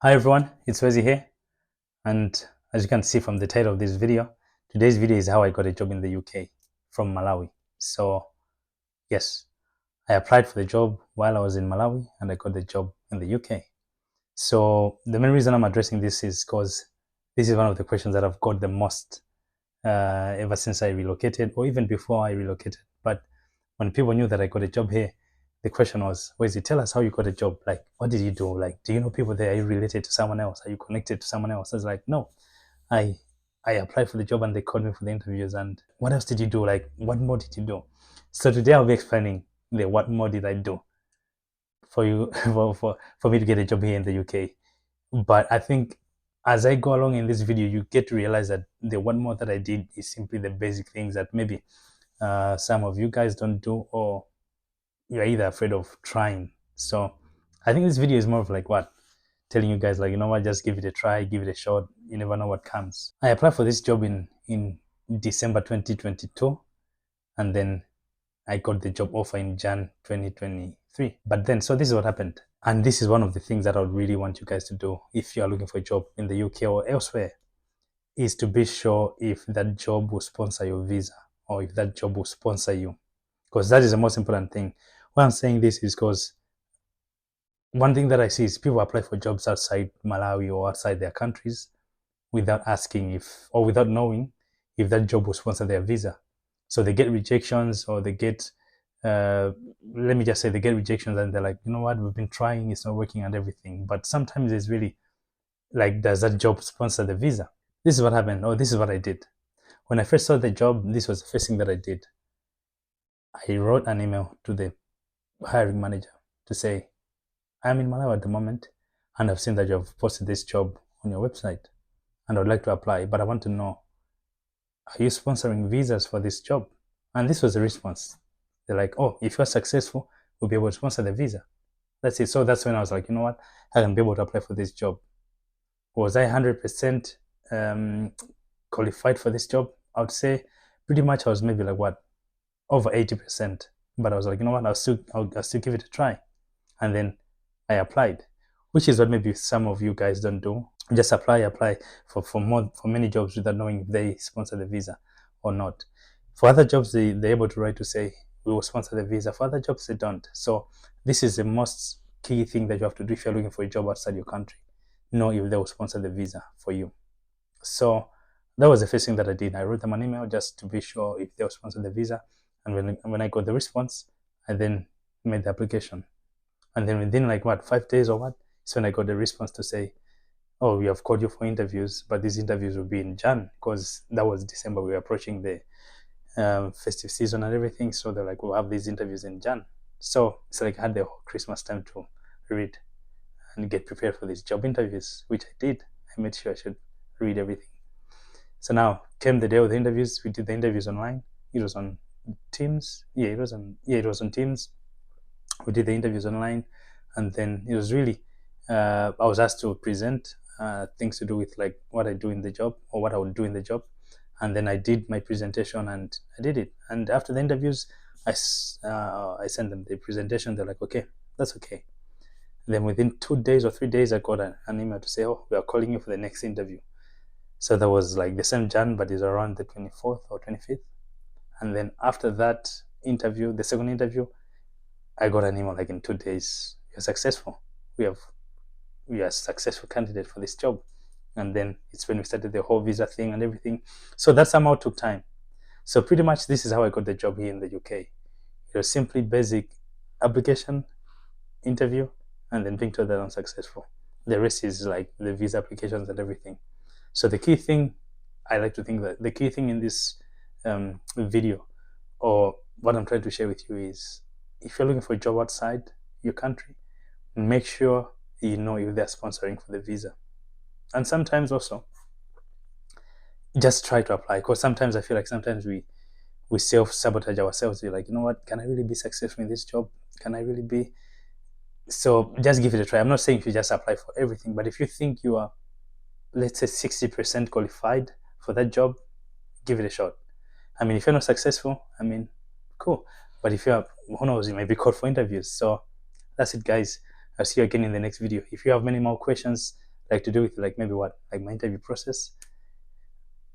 Hi everyone, it's Wezi here, and as you can see from the title of this video, today's video is how I got a job in the UK from Malawi. So yes, I applied for the job while I was in Malawi and I got the job in the UK. So the main reason I'm addressing this is because this is one of the questions that I've got the most ever since I relocated, or even before I relocated. But when people knew that I got a job here, the question was, Wezi, tell us how you got a job. Like, what did you do? Like, do you know people there? Are you related to someone else? Are you connected to someone else? I was like, no, I I applied for the job and they called me for the interviews. And what else did you do? Like, what more did you do? So today I'll be explaining the what more did I do for you for me to get a job here in the UK. But I think as I go along in this video, you get to realize that the one more that I did is simply the basic things that maybe some of you guys don't do, or you're either afraid of trying. So I think this video is more of like what? Telling you guys, like, you know what, just give it a try, give it a shot. You never know what comes. I applied for this job in December 2022, and then I got the job offer in Jan 2023. But then, so this is what happened. And this is one of the things that I would really want you guys to do if you are looking for a job in the UK or elsewhere, is to be sure if that job will sponsor your visa, or if that job will sponsor you, because that is the most important thing. Why I'm saying this is because one thing that I see is people apply for jobs outside Malawi or outside their countries without asking if, or without knowing if that job will sponsor their visa. So they get rejections, or they get, let me just say, they get rejections and they're like, you know what, we've been trying, it's not working and everything. But sometimes it's really like, does that job sponsor the visa? This is what happened, or this is what I did. When I first saw the job, this was the first thing that I did. I wrote an email to the hiring manager to say, I'm in Malawi at the moment, and I've seen that you've posted this job on your website, and I would like to apply, but I want to know, are you sponsoring visas for this job? And this was the response. They're like, oh, if you're successful, we'll be able to sponsor the visa. That's it. So that's when I was like, you know what, I can be able to apply for this job. Was I 100% qualified for this job? I would say pretty much I was maybe like what, over 80%. But I was like, you know what, I'll still give it a try. And then I applied, which is what maybe some of you guys don't do. Just apply for many jobs without knowing if they sponsor the visa or not. For other jobs, they're able to write to say, we will sponsor the visa. For other jobs, they don't. So this is the most key thing that you have to do if you're looking for a job outside your country. Know if they will sponsor the visa for you. So that was the first thing that I did. I wrote them an email just to be sure if they will sponsor the visa. And when I got the response, I then made the application. And then within like what, 5 days or what, it's when I got the response to say, oh, we have called you for interviews, but these interviews will be in Jan, because that was December. We were approaching the festive season and everything. So they're like, we'll have these interviews in Jan. So it's like I had the whole Christmas time to read and get prepared for these job interviews, which I did. I made sure I should read everything. So now came the day of the interviews. We did the interviews online. It was on Teams. It was on Teams. We did the interviews online, and then it was really, I was asked to present things to do with like what I do in the job, or what I would do in the job. And then I did my presentation and I did it. And after the interviews, I sent them the presentation. They're like, okay, that's okay. Then within 2 days or 3 days, I got an email to say, oh, we are calling you for the next interview. So that was like the same Jan, but it's around the 24th or 25th. And then after that interview, the second interview, I got an email like, in 2 days, you're successful. We are a successful candidate for this job. And then it's when we started the whole visa thing and everything. So that somehow took time. So pretty much this is how I got the job here in the UK. It was simply basic application, interview, and then being told that I'm successful. The rest is like the visa applications and everything. So the key thing, I like to think that the key thing in this video, or what I'm trying to share with you, is if you're looking for a job outside your country, make sure you know if they're sponsoring for the visa. And sometimes also just try to apply, because sometimes I feel like sometimes we self-sabotage ourselves. We're like, you know what, can I really be successful in this job? Can I really be? So just give it a try. I'm not saying if you just apply for everything, but if you think you are, let's say, 60% qualified for that job, give it a shot. I mean, if you're not successful, I mean, cool. But if you're, who knows, you may be called for interviews. So that's it, guys. I'll see you again in the next video. If you have many more questions, like to do with like maybe what, like my interview process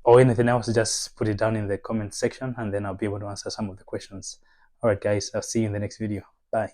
or anything else, just put it down in the comment section and then I'll be able to answer some of the questions. All right, guys, I'll see you in the next video. Bye.